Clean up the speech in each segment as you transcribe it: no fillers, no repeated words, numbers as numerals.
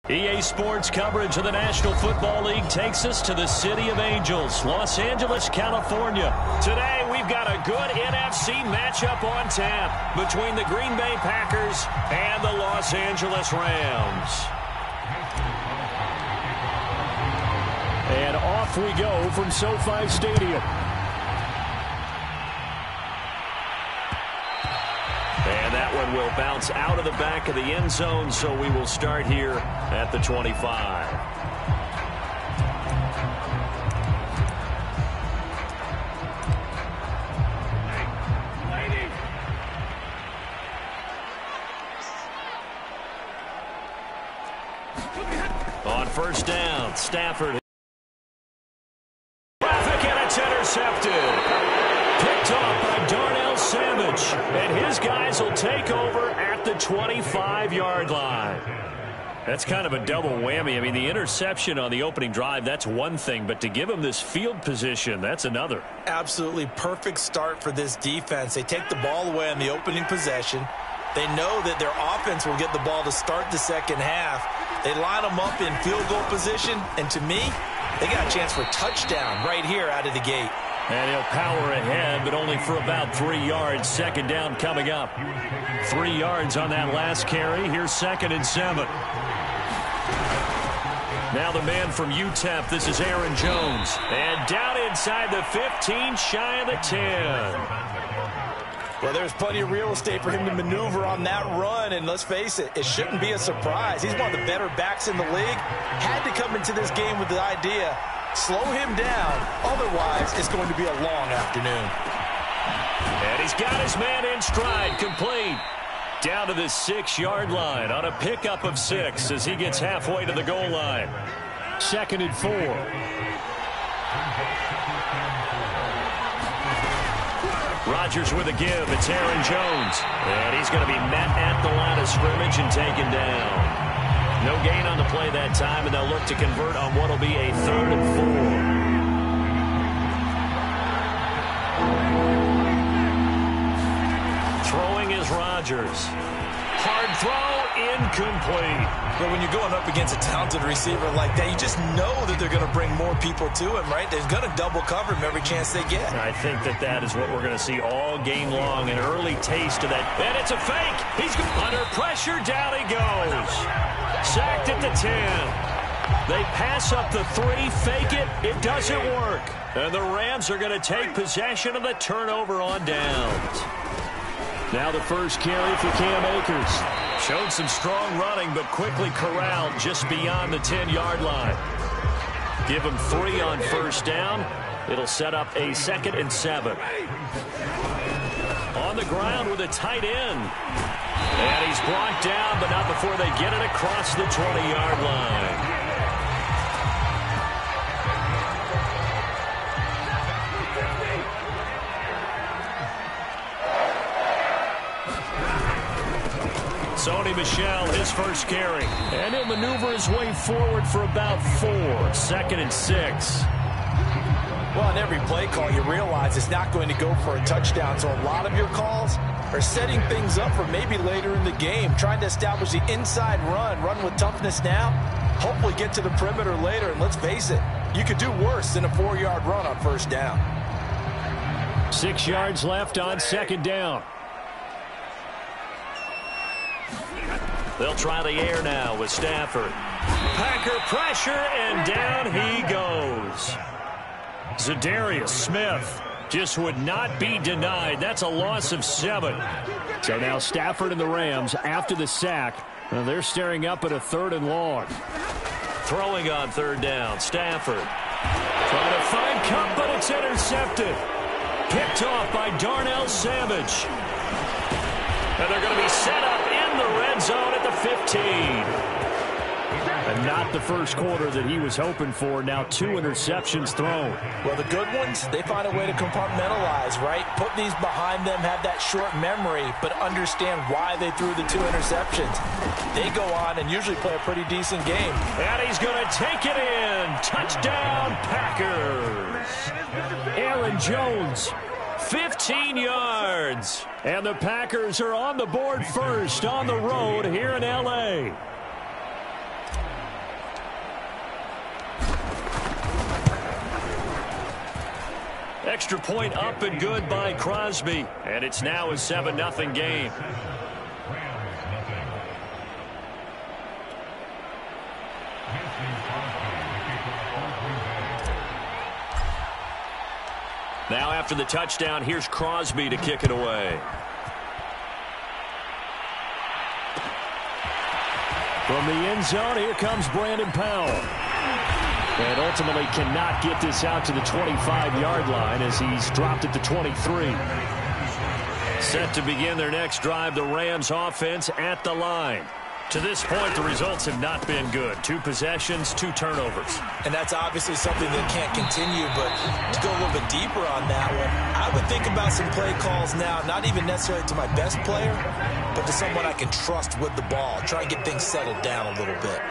EA Sports coverage of the National Football League takes us to the City of Angels, Los Angeles, California. Today, we've got a good NFC matchup on tap between the Green Bay Packers and the Los Angeles Rams. And off we go from SoFi Stadium. And that one will bounce out of the back of the end zone, so we will start here at the 25. On first down, Stafford. Traffic, and it's intercepted. Picked off by Darnell Savage, and his guys will take over at the 25-yard line. That's kind of a double whammy. I mean, the interception on the opening drive, that's one thing, but to give him this field position, that's another. Absolutely perfect start for this defense. They take the ball away on the opening possession. They know that their offense will get the ball to start the second half. They line them up in field goal position, and to me, they got a chance for a touchdown right here out of the gate. And he'll power ahead, but only for about 3 yards. Second down coming up. 3 yards on that last carry. Here's 2nd and 7. Now the man from UTEP, this is Aaron Jones. And down inside the 15, shy of the 10. Well, there's plenty of real estate for him to maneuver on that run, and let's face it, it shouldn't be a surprise. He's one of the better backs in the league. Had to come into this game with the idea, slow him down, otherwise it's going to be a long afternoon. And he's got his man in stride, complete. Down to the 6-yard line on a pickup of 6 as he gets halfway to the goal line. 2nd and 4. Rodgers with a give. It's Aaron Jones. And he's going to be met at the line of scrimmage and taken down. No gain on the play that time, and they'll look to convert on what will be a 3rd and 4. Throwing is Rodgers. Hard throw, incomplete. But when you're going up against a talented receiver like that, you just know that they're going to bring more people to him, right? They're going to double cover him every chance they get. I think that is what we're going to see all game long, an early taste of that. And it's a fake. He's under pressure. Down he goes. Sacked at the 10. They pass up the 3, fake it. It doesn't work. And the Rams are going to take possession of the turnover on downs. Now the first carry for Cam Akers. Showed some strong running, but quickly corralled just beyond the 10-yard line. Give him 3 on first down. It'll set up a 2nd and 7. On the ground with a tight end. And he's brought down, but not before they get it across the 20-yard line. Sony Michel, his first carry. And he'll maneuver his way forward for about 4. 2nd and 6. Well, on every play call, you realize it's not going to go for a touchdown. So a lot of your calls are setting things up for maybe later in the game, trying to establish the inside run with toughness now, hopefully get to the perimeter later. And let's face it, you could do worse than a 4-yard run on first down. 6 yards left on 2nd down. They'll try the air now with Stafford. Packer pressure, and down he goes. Zadarius Smith just would not be denied. That's a loss of 7. So now Stafford and the Rams, after the sack, they're staring up at a 3rd and long. Throwing on 3rd down, Stafford. Trying to find Cup, but it's intercepted. Picked off by Darnell Savage. And they're going to be set up in the red zone at the 15. And not the first quarter that he was hoping for. Now 2 interceptions thrown. Well, the good ones, they find a way to compartmentalize, right? Put these behind them, have that short memory, but understand why they threw the 2 interceptions. They go on and usually play a pretty decent game. And he's going to take it in. Touchdown, Packers. Aaron Jones. 15 yards. And the Packers are on the board first on the road here in L.A. Extra point up and good by Crosby. And it's now a 7-0 game. Now after the touchdown, here's Crosby to kick it away. From the end zone, here comes Brandon Powell. And ultimately cannot get this out to the 25-yard line as he's dropped it to 23. Set to begin their next drive, the Rams offense at the line. To this point, the results have not been good. 2 possessions, 2 turnovers. And that's obviously something that can't continue, but to go a little bit deeper on that one, I would think about some play calls now, not even necessarily to my best player, but to someone I can trust with the ball. Try and get things settled down a little bit.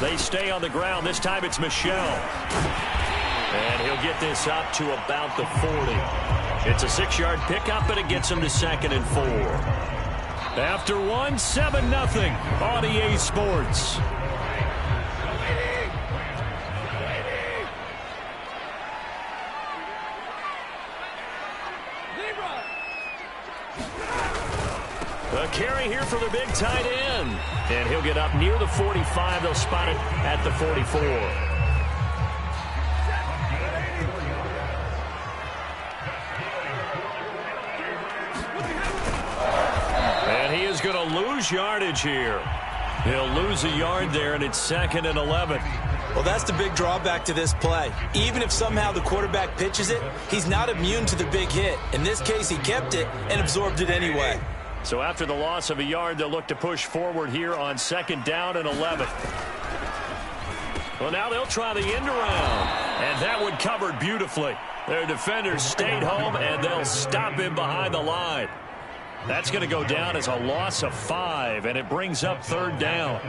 They stay on the ground. This time it's Michel. And he'll get this up to about the 40. It's a 6-yard pickup, and it gets him to 2nd and 4. After 1, 7-0 on EA Sports. A carry here for the big tight end. And he'll get up near the 45. They'll spot it at the 44. Going to lose yardage here. He'll lose a yard there, and it's 2nd and 11. Well, that's the big drawback to this play. Even if somehow the quarterback pitches it, he's not immune to the big hit. In this case, he kept it and absorbed it anyway. So after the loss of a yard, they'll look to push forward here on 2nd down and 11. Well, now they'll try the end around, and that one covered beautifully. Their defenders stayed home, and they'll stop him behind the line. That's going to go down as a loss of 5, and it brings up 3rd down.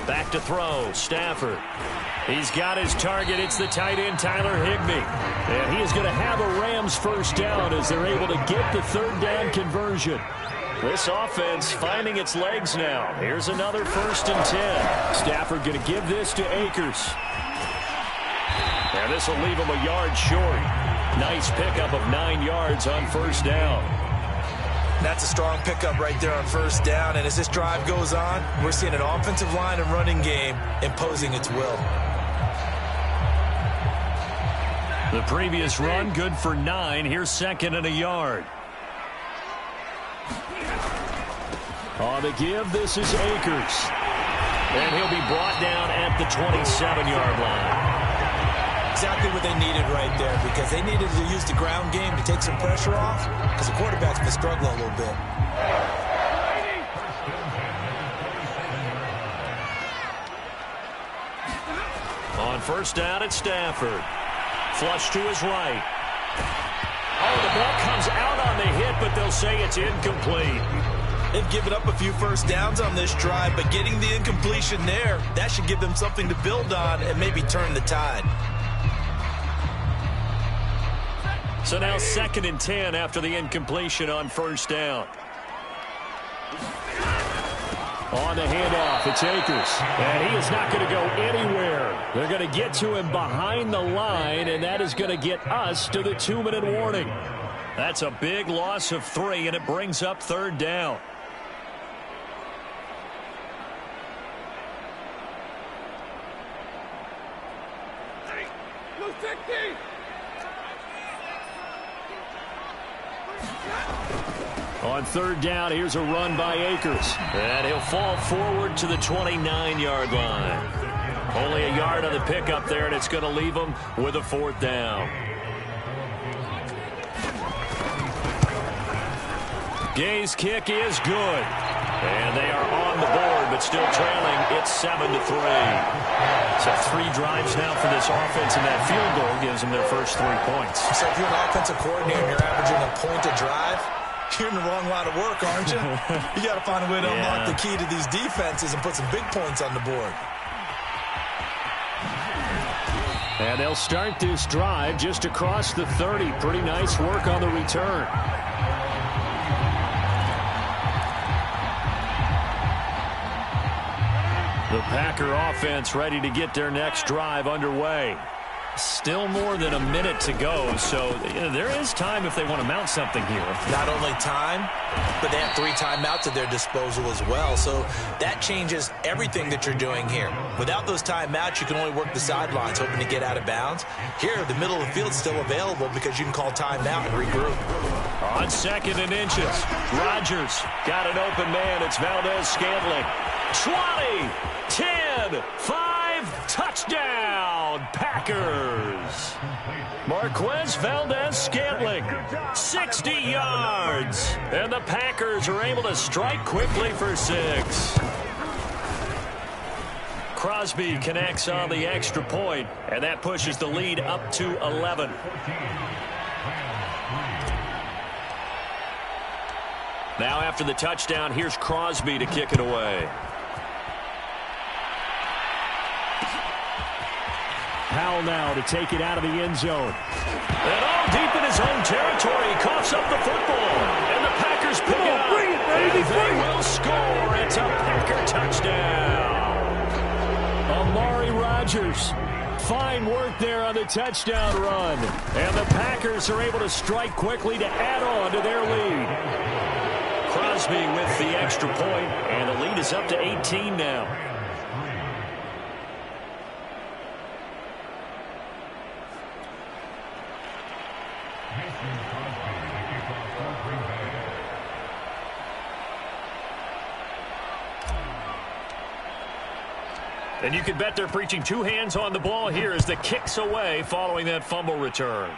Back to throw, Stafford. He's got his target. It's the tight end, Tyler Higbee. And he is going to have a Rams 1st down as they're able to get the 3rd down conversion. This offense finding its legs now. Here's another 1st and 10. Stafford going to give this to Akers. And this will leave him a yard short. Nice pickup of 9 yards on 1st down. That's a strong pickup right there on 1st down. And as this drive goes on, we're seeing an offensive line and running game imposing its will. The previous run good for 9. Here's 2nd and a yard. On the give, this is Akers. And he'll be brought down at the 27-yard line. Exactly what they needed right there, because they needed to use the ground game to take some pressure off, because the quarterback's been struggling a little bit. On 1st down, it's Stafford. Flush to his right. Oh, the ball comes out on the hit, but they'll say it's incomplete. They've given up a few 1st downs on this drive, but getting the incompletion there, that should give them something to build on and maybe turn the tide. So now 2nd and 10 after the incompletion on 1st down. On the handoff, it's Akers. And he is not going to go anywhere. They're going to get to him behind the line, and that is going to get us to the 2-minute warning. That's a big loss of 3, and it brings up 3rd down. On 3rd down, here's a run by Akers. And he'll fall forward to the 29-yard line. Only a yard on the pickup there, and it's going to leave him with a 4th down. Gay's kick is good. And they are on the board, but still trailing. It's 7-3. So 3 drives now for this offense, and that field goal gives them their first 3 points. So if you're an offensive coordinator and you're averaging a point a drive, you're in the wrong line of work, aren't you? You got to find a way to unlock the key to these defenses and put some big points on the board. And they'll start this drive just across the 30. Pretty nice work on the return. The Packer offense ready to get their next drive underway. Still more than a minute to go, so there is time if they want to mount something here. Not only time, but they have 3 timeouts at their disposal as well, so that changes everything that you're doing here. Without those timeouts, you can only work the sidelines, hoping to get out of bounds. Here, the middle of the field's still available because you can call timeout and regroup. On 2nd and inches, Rodgers got an open man. It's Valdez-Scantling. 20, 10, 5, touchdown, Packers. Marquez Valdez-Scantling, 60 yards. And the Packers are able to strike quickly for 6. Crosby connects on the extra point, and that pushes the lead up to 11. Now after the touchdown, here's Crosby to kick it away. Powell now to take it out of the end zone. And all deep in his own territory, he coughs up the football. And the Packers pick it up. Bring it, baby. And they will score. It's a Packer touchdown. Amari Rodgers. Fine work there on the touchdown run. And the Packers are able to strike quickly to add on to their lead. Crosby with the extra point, and the lead is up to 18 now. And you can bet they're preaching 2 hands on the ball here as the kick's away following that fumble return.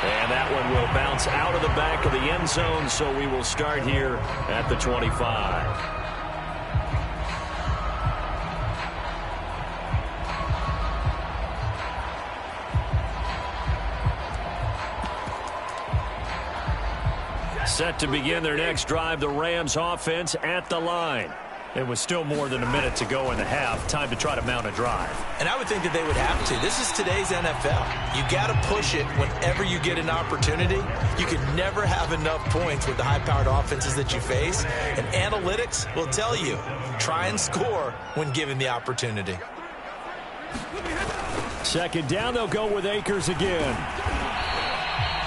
And that one will bounce out of the back of the end zone, so we will start here at the 25. Set to begin their next drive, the Rams offense at the line. It was still more than a minute to go in the half. Time to try to mount a drive. And I would think that they would have to. This is today's NFL. You got to push it whenever you get an opportunity. You can never have enough points with the high-powered offenses that you face. And analytics will tell you, try and score when given the opportunity. 2nd down, they'll go with Akers again.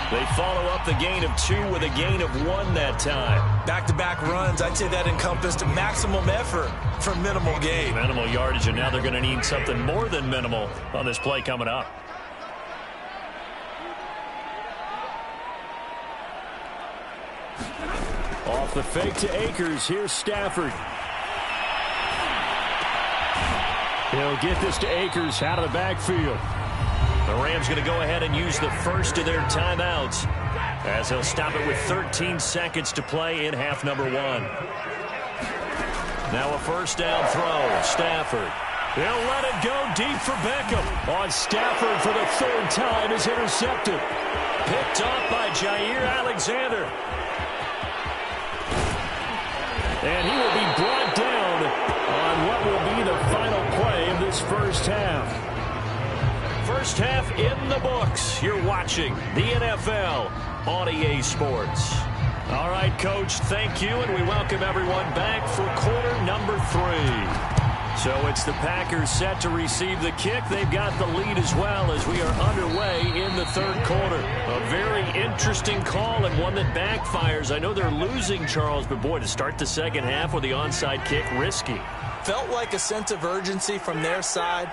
They follow up the gain of 2 with a gain of 1 that time. Back-to-back runs, I'd say that encompassed maximum effort for minimal gain. Minimal yardage, and now they're going to need something more than minimal on this play coming up. Off the fake to Akers, here's Stafford. He'll get this to Akers out of the backfield. The Rams going to go ahead and use the first of their timeouts as they'll stop it with 13 seconds to play in half number 1. Now a 1st down throw. Stafford. They'll let it go deep for Beckham. On Stafford for the 3rd time is intercepted. Picked off by Jair Alexander. And he will be brought down on what will be the final play of this first half. First half in the books. You're watching the NFL on EA Sports. All right, Coach, thank you, and we welcome everyone back for quarter number 3. So it's the Packers set to receive the kick. They've got the lead as well as we are underway in the 3rd quarter. A very interesting call and one that backfires. I know they're losing, Charles, but boy, to start the 2nd half with the onside kick, risky. Felt like a sense of urgency from their side,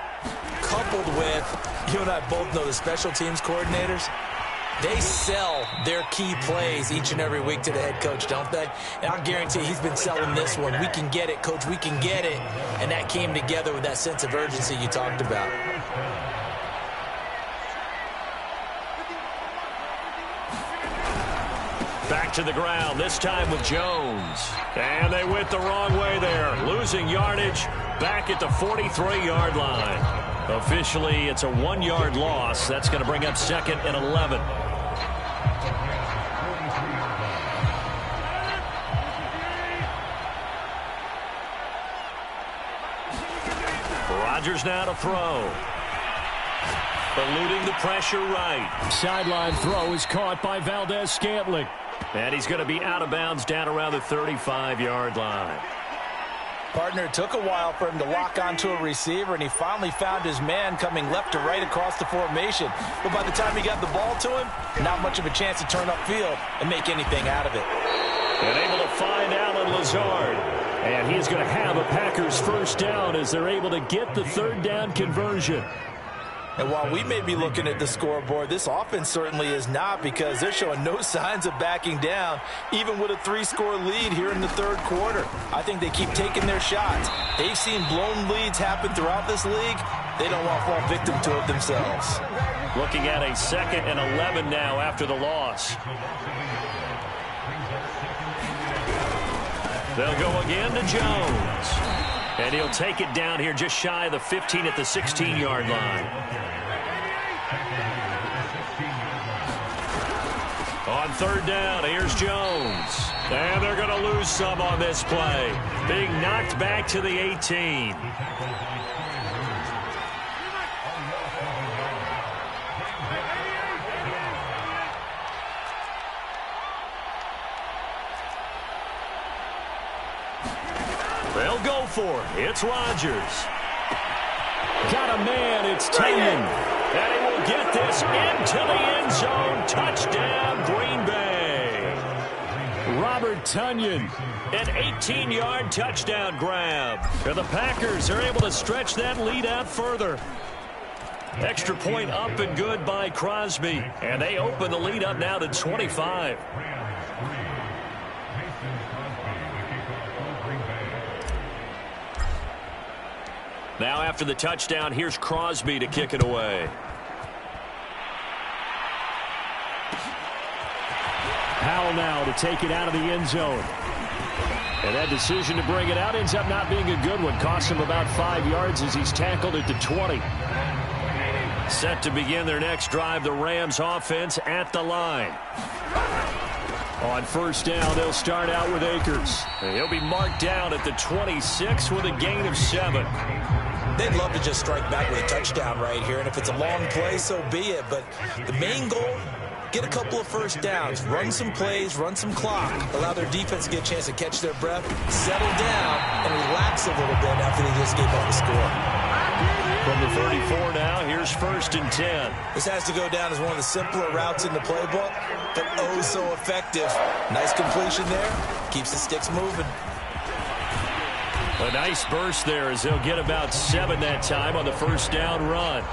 coupled with, you and I both know the special teams coordinators, they sell their key plays each and every week to the head coach, don't they? And I guarantee he's been selling this one. We can get it, Coach, we can get it. And that came together with that sense of urgency you talked about. Back to the ground, this time with Jones. And they went the wrong way there. Losing yardage back at the 43-yard line. Officially, it's a 1-yard loss. That's going to bring up 2nd and 11. Rodgers now to throw. Eluding the pressure right. Sideline throw is caught by Valdez-Scantling. And he's going to be out of bounds down around the 35-yard line. Partner, it took a while for him to lock onto a receiver, and he finally found his man coming left to right across the formation. But by the time he got the ball to him, not much of a chance to turn upfield and make anything out of it. And able to find Allen Lazard. And he's going to have a Packers first down as they're able to get the third down conversion. And while we may be looking at the scoreboard, this offense certainly is not, because they're showing no signs of backing down, even with a 3-score lead here in the third quarter. I think they keep taking their shots. They've seen blown leads happen throughout this league. They don't want to fall victim to it themselves. Looking at a 2nd and 11 now after the loss. They'll go again to Jones. And he'll take it down here just shy of the 15 at the 16-yard line. On third down, here's Jones. And they're going to lose some on this play. Being knocked back to the 18. They'll go for it. It's Rodgers. Got a man. It's Taylor. And he will get this into the end zone. Touchdown, Green Bay. Robert Tonyan, an 18-yard touchdown grab. And the Packers are able to stretch that lead out further. Extra point up and good by Crosby. And they open the lead up now to 25. Now after the touchdown, here's Crosby to kick it away. Powell now to take it out of the end zone. And that decision to bring it out ends up not being a good one. Costs him about 5 yards as he's tackled at the 20. Set to begin their next drive, the Rams offense at the line. On first down, they'll start out with Akers. And he'll be marked down at the 26 with a gain of 7. They'd love to just strike back with a touchdown right here, and if it's a long play, so be it. But the main goal, get a couple of first downs, run some plays, run some clock, allow their defense to get a chance to catch their breath, settle down, and relax a little bit after they just gave up a score. From the 34 now, here's 1st and 10. This has to go down as one of the simpler routes in the playbook, but oh so effective. Nice completion there, keeps the sticks moving. A nice burst there as they'll get about 7 that time on the first down run.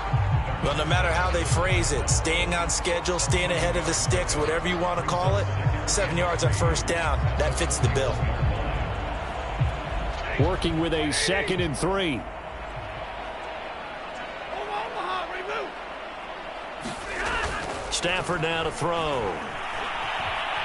Well, no matter how they phrase it, staying on schedule, staying ahead of the sticks, whatever you want to call it, 7 yards on first down, that fits the bill. Working with a 2nd and 3. Stafford now to throw.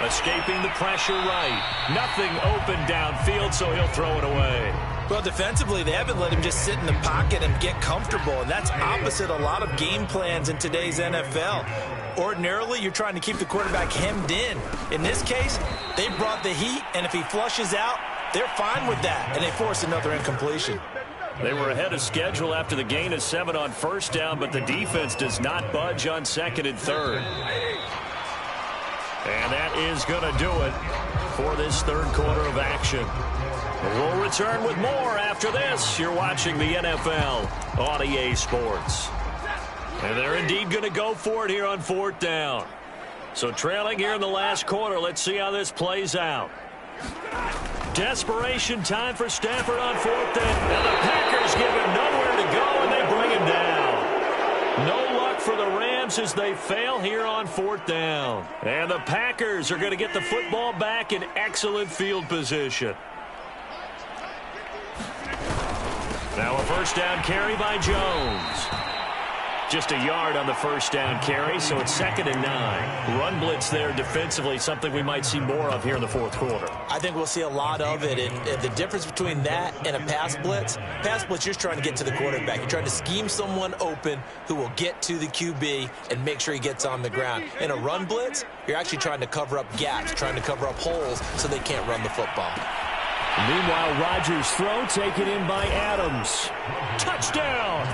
Escaping the pressure right. Nothing open downfield, so he'll throw it away. Well, defensively, they haven't let him just sit in the pocket and get comfortable, and that's opposite a lot of game plans in today's NFL. Ordinarily, you're trying to keep the quarterback hemmed in. In this case, they brought the heat, and if he flushes out, they're fine with that, and they force another incompletion. They were ahead of schedule after the gain of 7 on first down, but the defense does not budge on 2nd and 3rd. And that is going to do it for this third quarter of action. We'll return with more after this. You're watching the NFL on EA Sports. And they're indeed going to go for it here on 4th down. So trailing here in the last quarter, let's see how this plays out. Desperation time for Stafford on 4th down. And the Packers give him nowhere to go, and they bring him down. No luck for the Rams as they fail here on 4th down. And the Packers are going to get the football back in excellent field position. Now a first down carry by Jones. Just a yard on the first down carry, so it's 2nd and 9. Run blitz there defensively, something we might see more of here in the fourth quarter. I think we'll see a lot of it, and the difference between that and a pass blitz, you're just trying to get to the quarterback. You're trying to scheme someone open who will get to the QB and make sure he gets on the ground. In a run blitz, you're actually trying to cover up gaps, trying to cover up holes so they can't run the football. Meanwhile, Rodgers' throw taken in by Adams. Touchdown!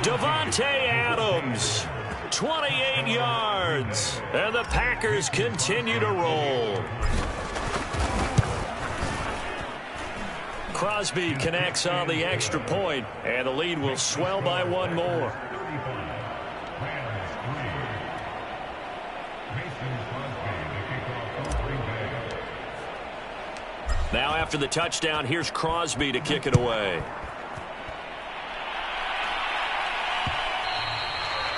Davante Adams, 28 yards. And the Packers continue to roll. Crosby connects on the extra point, and the lead will swell by one more. Now after the touchdown, here's Crosby to kick it away.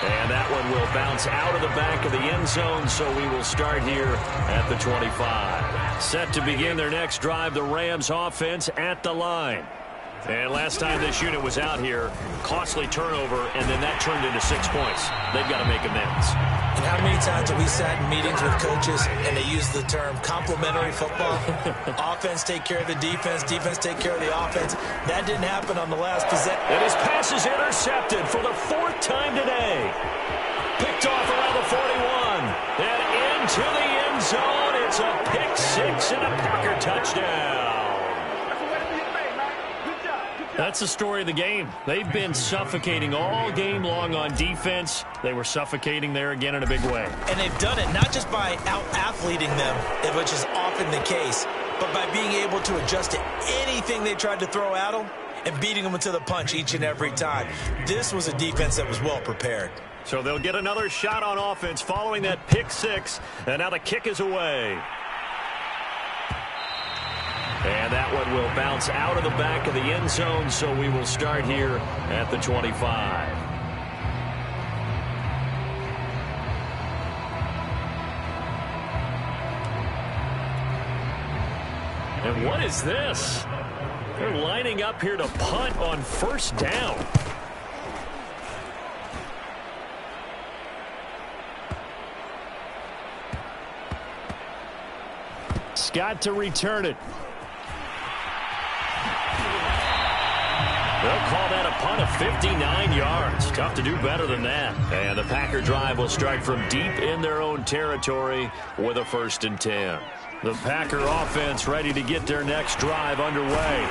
And that one will bounce out of the back of the end zone, so we will start here at the 25. Set to begin their next drive, the Rams offense at the line. And last time this unit was out here, costly turnover, and then that turned into 6 points. They've got to make amends. And how many times have we sat in meetings with coaches and they use the term complementary football? Offense take care of the defense, defense take care of the offense. That didn't happen on the last possession. And his pass is intercepted for the 4th time today. Picked off around the 41. And into the end zone. It's a pick 6 and a Parker touchdown. That's the story of the game. They've been suffocating all game long on defense. They were suffocating there again in a big way. And they've done it not just by out-athleting them, which is often the case, but by being able to adjust to anything they tried to throw at them and beating them to the punch each and every time. This was a defense that was well prepared. So they'll get another shot on offense following that pick 6, and now the kick is away. And that one will bounce out of the back of the end zone, so we will start here at the 25. And what is this? They're lining up here to punt on 1st down. Scott to return it. They'll call that a punt of 59 yards. Tough to do better than that. And the Packer drive will start from deep in their own territory with a 1st and 10. The Packer offense ready to get their next drive underway.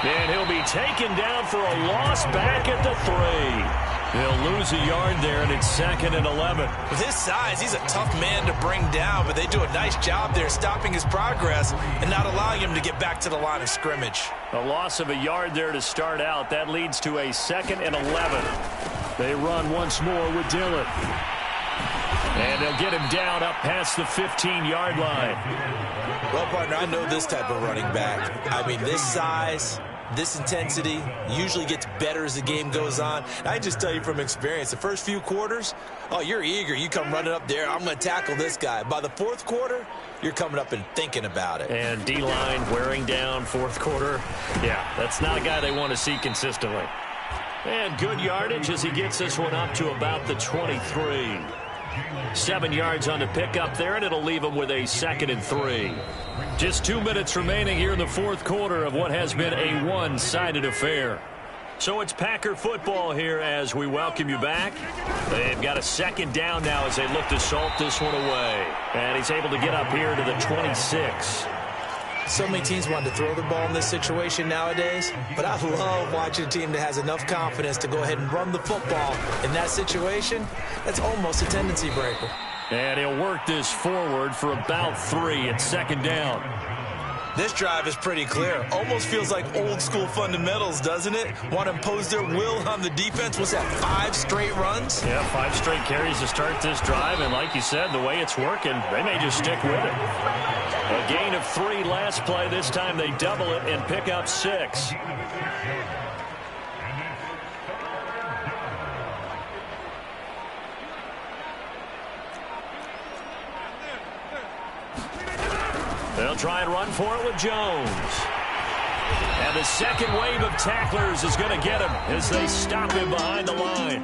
And he'll be taken down for a loss back at the 3. He'll lose a yard there, and it's 2nd and 11. With his size, he's a tough man to bring down, but they do a nice job there stopping his progress and not allowing him to get back to the line of scrimmage. A loss of a yard there to start out. That leads to a 2nd and 11. They run once more with Dillon. And they'll get him down up past the 15-yard line. Well, partner, I know this type of running back. I mean, this size, this intensity usually gets better as the game goes on. I just tell you from experience, the first few quarters, oh, you're eager. You come running up there, I'm going to tackle this guy. By the 4th quarter, you're coming up and thinking about it. And D-line wearing down 4th quarter. Yeah, that's not a guy they want to see consistently. And good yardage as he gets this one up to about the 23. 7 yards on the pickup there, and it'll leave him with a 2nd and 3. Just 2 minutes remaining here in the 4th quarter of what has been a one-sided affair. So it's Packer football here as we welcome you back. They've got a 2nd down now as they look to salt this one away. And he's able to get up here to the 26. So many teams want to throw the ball in this situation nowadays, but I love watching a team that has enough confidence to go ahead and run the football in that situation. That's almost a tendency breaker. And he'll work this forward for about 3 at 2nd down. This drive is pretty clear. Almost feels like old school fundamentals, doesn't it? Want to impose their will on the defense. What's that, 5 straight runs? Yeah, 5 straight carries to start this drive. And like you said, the way it's working, they may just stick with it. A gain of 3 last play. This time they double it and pick up 6. They'll try and run for it with Jones. And the second wave of tacklers is going to get him as they stop him behind the line.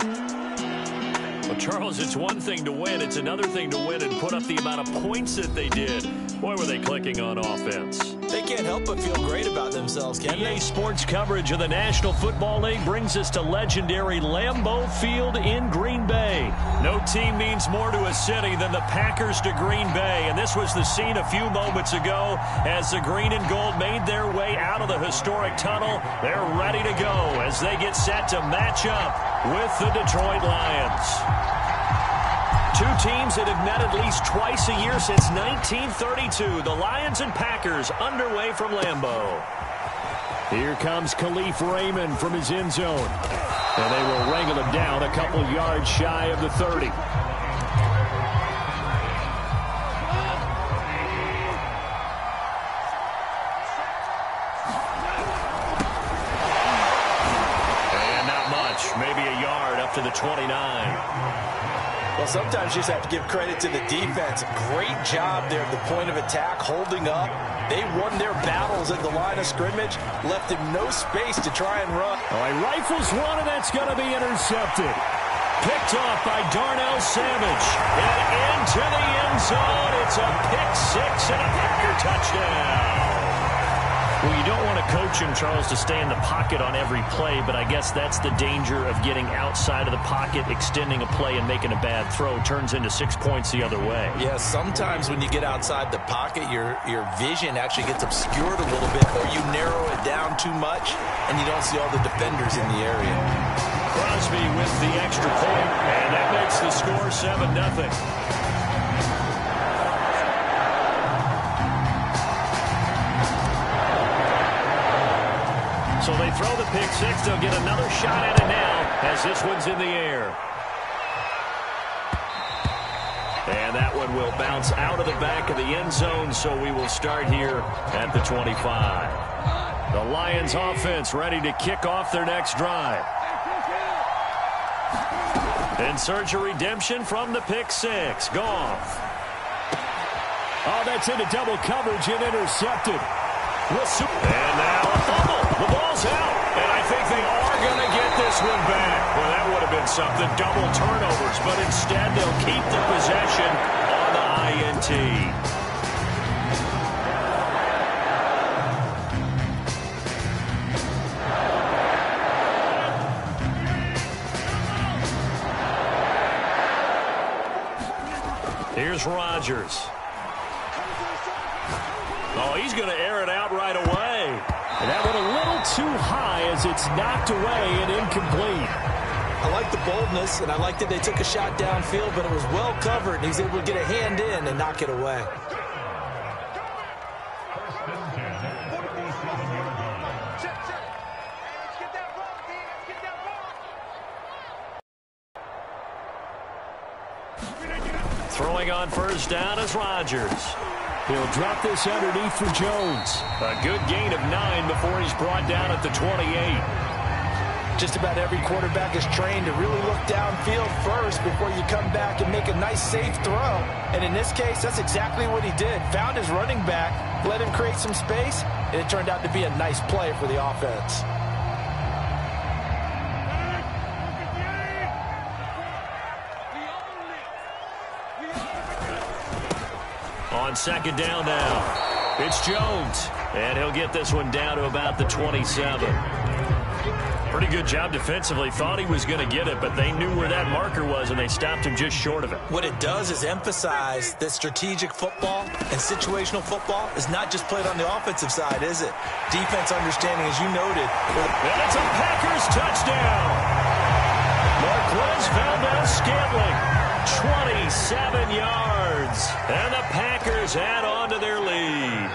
Well, Charles, it's one thing to win. It's another thing to win and put up the amount of points that they did. Boy, were they clicking on offense. They can't help but feel great about themselves, can they? EA Sports coverage of the National Football League brings us to legendary Lambeau Field in Green Bay. No team means more to a city than the Packers to Green Bay, and this was the scene a few moments ago as the green and gold made their way out of the historic tunnel. They're ready to go as they get set to match up with the Detroit Lions. 2 teams that have met at least twice a year since 1932. The Lions and Packers underway from Lambeau. Here comes Khalif Raymond from his end zone. And they will wrangle him down a couple yards shy of the 30. And not much, maybe a yard up to the 29. Well, sometimes you just have to give credit to the defense. Great job there at the point of attack, holding up. They won their battles at the line of scrimmage, left him no space to try and run. Oh, he rifles one, and that's going to be intercepted. Picked off by Darnell Savage. And into the end zone. It's a pick six and a Packer touchdown. Well, you don't want to coach him, Charles, to stay in the pocket on every play, but I guess that's the danger of getting outside of the pocket, extending a play, and making a bad throw. Turns into 6 points the other way. Yeah, sometimes when you get outside the pocket, your vision actually gets obscured a little bit, or you narrow it down too much, and you don't see all the defenders in the area. Crosby with the extra point, and that makes the score 7-0. So they throw the pick six. They'll get another shot at it now as this one's in the air. And that one will bounce out of the back of the end zone, so we will start here at the 25. The Lions offense ready to kick off their next drive. In search of redemption from the pick six. Goff. Oh, that's into double coverage and intercepted. And now a fumble. The ball's out. And I think they are going to get this one back. Well, that would have been something. Double turnovers. But instead, they'll keep the possession on the INT. Here's Rodgers. Oh, he's going to air it out right away. And that one a little too high as it's knocked away and incomplete. I like the boldness, and I like that they took a shot downfield, but it was well covered, and he's able to get a hand in and knock it away. Throwing on first down is Rodgers. He'll drop this underneath for Jones. A good gain of 9 before he's brought down at the 28. Just about every quarterback is trained to really look downfield first before you come back and make a nice, safe throw. And in this case, that's exactly what he did. Found his running back, let him create some space, and it turned out to be a nice play for the offense. On second down now, it's Jones, and he'll get this one down to about the 27. Pretty good job defensively. Thought he was going to get it, but they knew where that marker was, and they stopped him just short of it. What it does is emphasize that strategic football and situational football is not just played on the offensive side, is it? Defense understanding, as you noted. And it's a Packers touchdown. Marquez Valdes-Scantling, 27 yards. And the Packers add on to their lead.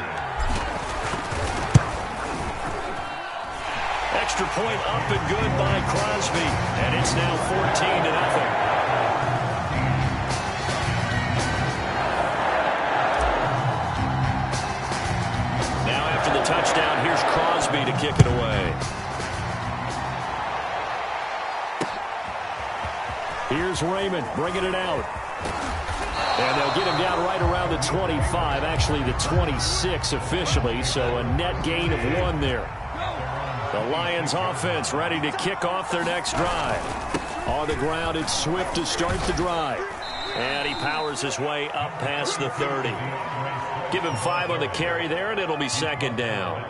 Extra point up and good by Crosby. And it's now 14-0. Now after the touchdown, here's Crosby to kick it away. Here's Raymond bringing it out. And they'll get him down right around the 25, actually the 26 officially, so a net gain of 1 there. The Lions offense ready to kick off their next drive. On the ground, it's Swift to start the drive. And he powers his way up past the 30. Give him 5 on the carry there, and it'll be second down.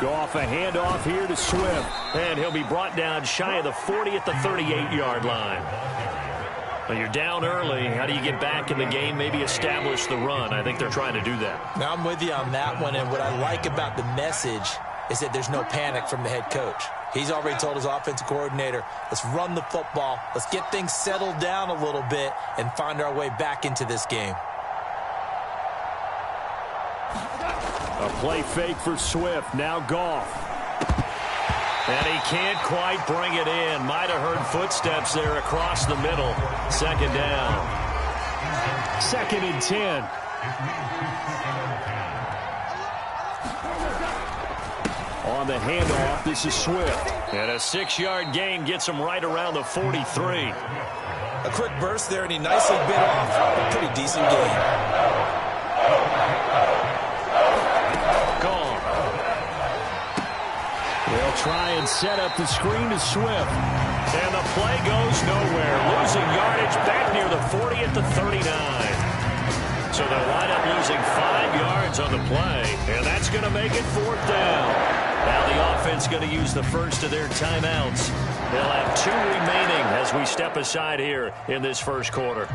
Goff, a handoff here to Swift. And he'll be brought down shy of the 40 at the 38-yard line. Well, you're down early. How do you get back in the game? Maybe establish the run. I think they're trying to do that. Now, I'm with you on that one, and what I like about the message is that there's no panic from the head coach. He's already told his offensive coordinator, let's run the football, let's get things settled down a little bit and find our way back into this game. A play fake for Swift. Now Goff. And he can't quite bring it in. Might have heard footsteps there across the middle. Second down. 2nd and 10. On the handoff, this is Swift. And a 6-yard gain gets him right around the 43. A quick burst there, and he nicely bit off a pretty decent gain. Gone. They'll try and set up the screen to Swift. And the play goes nowhere. Losing yardage back near the 40 at the 39. So they'll wind up losing 5 yards on the play. And that's going to make it 4th down. Now the offense going to use the first of their timeouts. They'll have 2 remaining as we step aside here in this first quarter.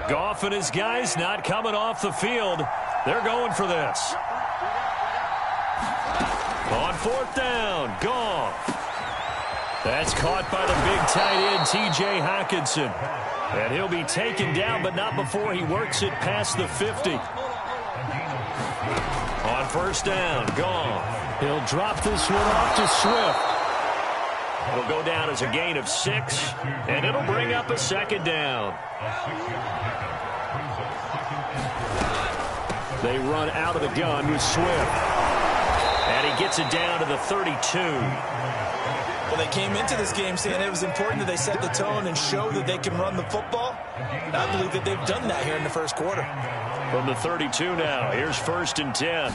Goff and his guys not coming off the field. They're going for this. On 4th down, Goff. That's caught by the big tight end, T.J. Hockenson. And he'll be taken down, but not before he works it past the 50. On 1st down, Goff. He'll drop this one off to Swift. It'll go down as a gain of 6, and it'll bring up a 2nd down. They run out of the gun with Swift. And he gets it down to the 32. Well, they came into this game saying it was important that they set the tone and show that they can run the football. And I believe that they've done that here in the first quarter. From the 32 now, here's 1st and 10.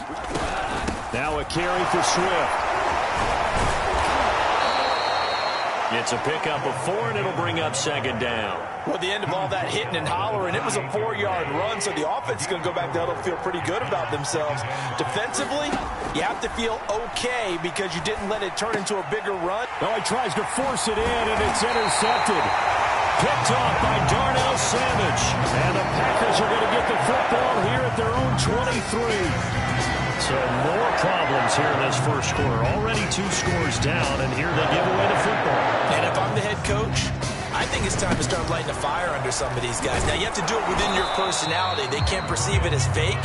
Now a carry for Swift. It's a pickup of 4, and it'll bring up 2nd down. Well, at the end of all that hitting and hollering, it was a 4-yard run, so the offense is going to go back down and feel pretty good about themselves. Defensively, you have to feel okay because you didn't let it turn into a bigger run. Oh, he tries to force it in, and it's intercepted. Picked off by Darnell Savage. And the Packers are going to get the football here at their own 23. So more problems here in this first quarter. Already 2 scores down, and here they give away the football. And if I'm the head coach, I think it's time to start lighting a fire under some of these guys. Now, you have to do it within your personality. They can't perceive it as fake.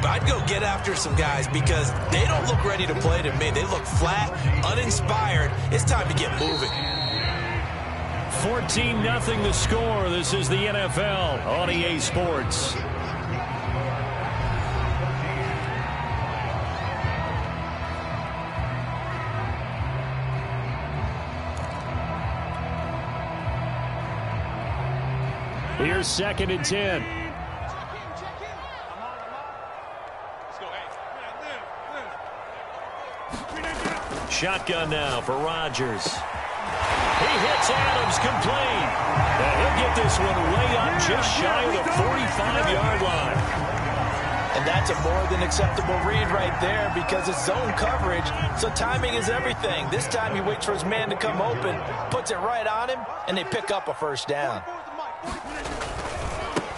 But I'd go get after some guys because they don't look ready to play to me. They look flat, uninspired. It's time to get moving. 14-0 the score. This is the NFL on EA Sports. Here's 2nd and 10. Shotgun now for Rodgers. He hits Adams complete. And he'll get this one way up just shy of the 45-yard line. And that's a more than acceptable read right there because it's zone coverage, so timing is everything. This time he waits for his man to come open, puts it right on him, and they pick up a 1st down.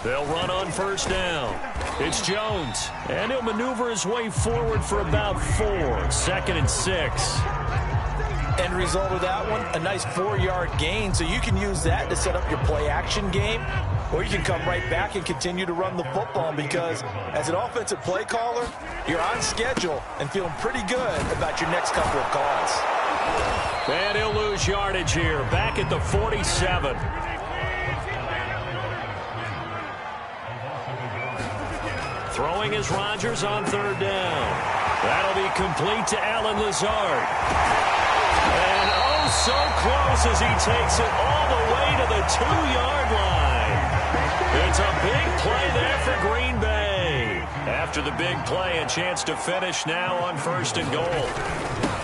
They'll run on 1st down. It's Jones, and he'll maneuver his way forward for about 4. 2nd and 6. End result of that one, a nice 4-yard gain, so you can use that to set up your play-action game, or you can come right back and continue to run the football because as an offensive play caller, you're on schedule and feeling pretty good about your next couple of calls. And he'll lose yardage here, back at the 47. Throwing is Rodgers on 3rd down. That'll be complete to Allen Lazard. And oh, so close as he takes it all the way to the 2-yard line. It's a big play there for Green Bay. After the big play, a chance to finish now on 1st and goal.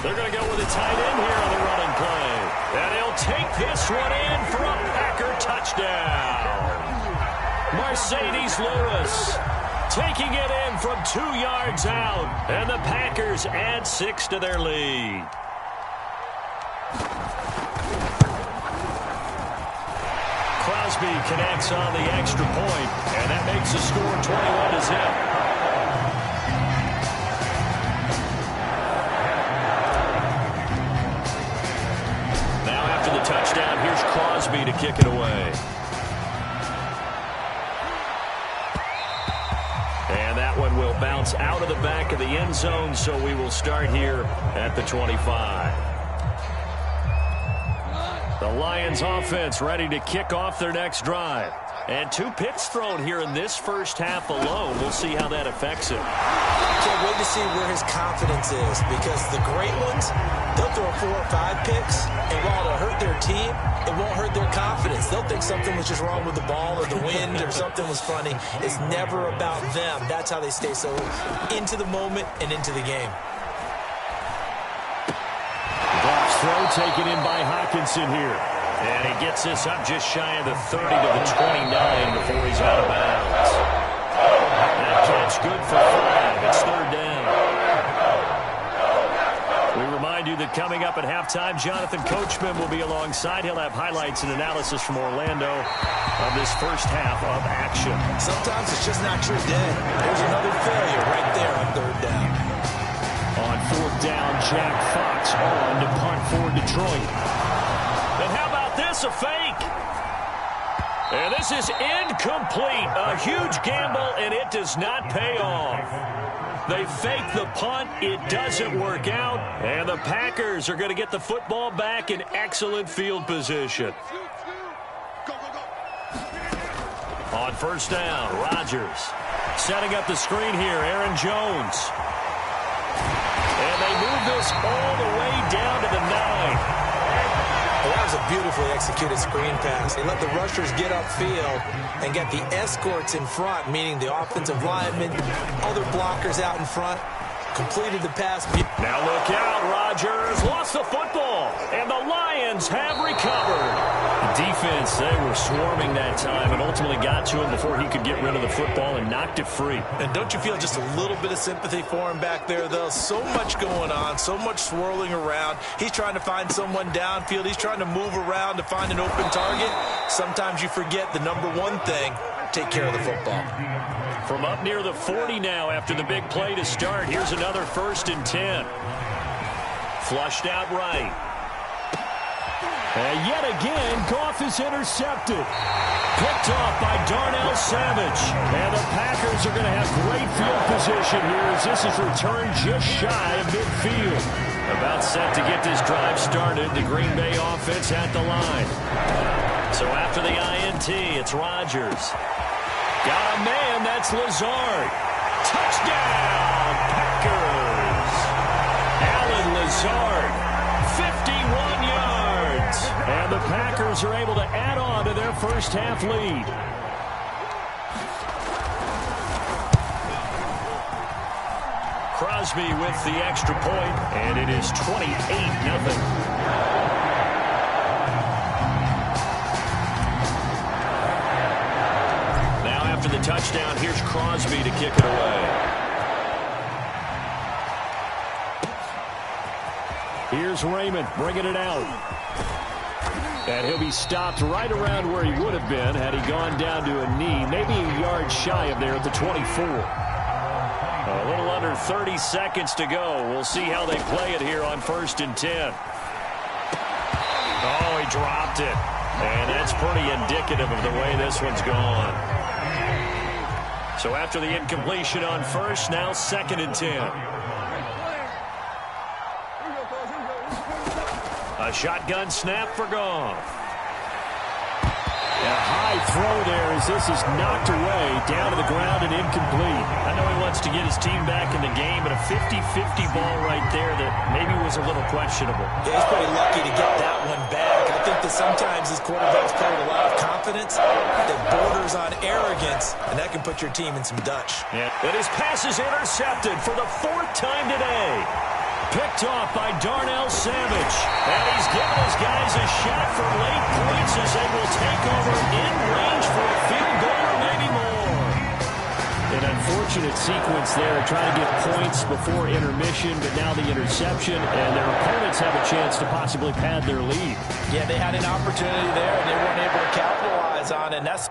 They're going to go with a tight end here on the running play. And he'll take this one in for a Packer touchdown. Mercedes Lewis taking it in from 2 yards out. And the Packers add 6 to their lead. Crosby connects on the extra point, and that makes the score 21-0. kick it away. And that one will bounce out of the back of the end zone, so we will start here at the 25. The Lions offense ready to kick off their next drive. And 2 picks thrown here in this first half alone. We'll see how that affects him. Can't wait to see where his confidence is, because the great ones, they'll throw 4 or 5 picks, and while it'll hurt their team, it won't hurt their confidence. They'll think something was just wrong with the ball or the wind or something was funny. It's never about them. That's how they stay so into the moment and into the game. Goff's throw taken in by Hawkinson here. And he gets this up just shy of the 30 to the 29 before he's out of bounds. That catch good for 5. It's 3rd down. We remind you that coming up at halftime, Jonathan Coachman will be alongside. He'll have highlights and analysis from Orlando of this first half of action. Sometimes it's just not your day. There's another failure right there on 3rd down. On 4th down, Jack Fox on to punt for Detroit. And how about this, a fake? And this is incomplete. A huge gamble, and it does not pay off. They fake the punt. It doesn't work out. And the Packers are going to get the football back in excellent field position. On 1st down, Rodgers setting up the screen here. Aaron Jones. And they move this all the way down to the 9. Well, that was a beautifully executed screen pass. They let the rushers get upfield and get the escorts in front, meaning the offensive linemen, other blockers out in front, completed the pass. Now look out, Rodgers lost the football, and the Lions have recovered. The defense, they were swarming that time and ultimately got to him before he could get rid of the football and knocked it free. And don't you feel just a little bit of sympathy for him back there, though? So much going on, so much swirling around. He's trying to find someone downfield. He's trying to move around to find an open target. Sometimes you forget the number one thing, take care of the football. From up near the 40 now after the big play to start. Here's another 1st and 10. Flushed out right. And yet again, Goff is intercepted. Picked off by Darnell Savage. And the Packers are going to have great field position here as this is returned just shy of midfield. About set to get this drive started. The Green Bay offense at the line. So after the INT, it's Rodgers. Got a man, that's Lazard. Touchdown, Packers. Alan Lazard, 51 yards. And the Packers are able to add on to their first half lead. Crosby with the extra point, and it is 28-0. After the touchdown, here's Crosby to kick it away. Here's Raymond bringing it out. And he'll be stopped right around where he would have been had he gone down to a knee, maybe a yard shy of there at the 24. A little under 30 seconds to go. We'll see how they play it here on 1st and 10. Oh, he dropped it. And that's pretty indicative of the way this one's gone. So after the incompletion on 1st, now 2nd and 10. A shotgun snap for Goff. A high throw there as this is knocked away, down to the ground and incomplete. I know he wants to get his team back in the game, but a 50-50 ball right there that maybe was a little questionable. Yeah, he's pretty lucky to get that one back. I think that sometimes his quarterbacks play with a lot of confidence that borders on arrogance, and that can put your team in some Dutch. Yeah. And his pass is intercepted for the 4th time today. Picked off by Darnell Savage. And he's giving his guys a shot for late points as they will take over in range for a field goal or maybe more. An unfortunate sequence there, trying to get points before intermission, but now the interception, and their opponents have a chance to possibly pad their lead. Yeah, they had an opportunity there, and they weren't able to capitalize on it, and that's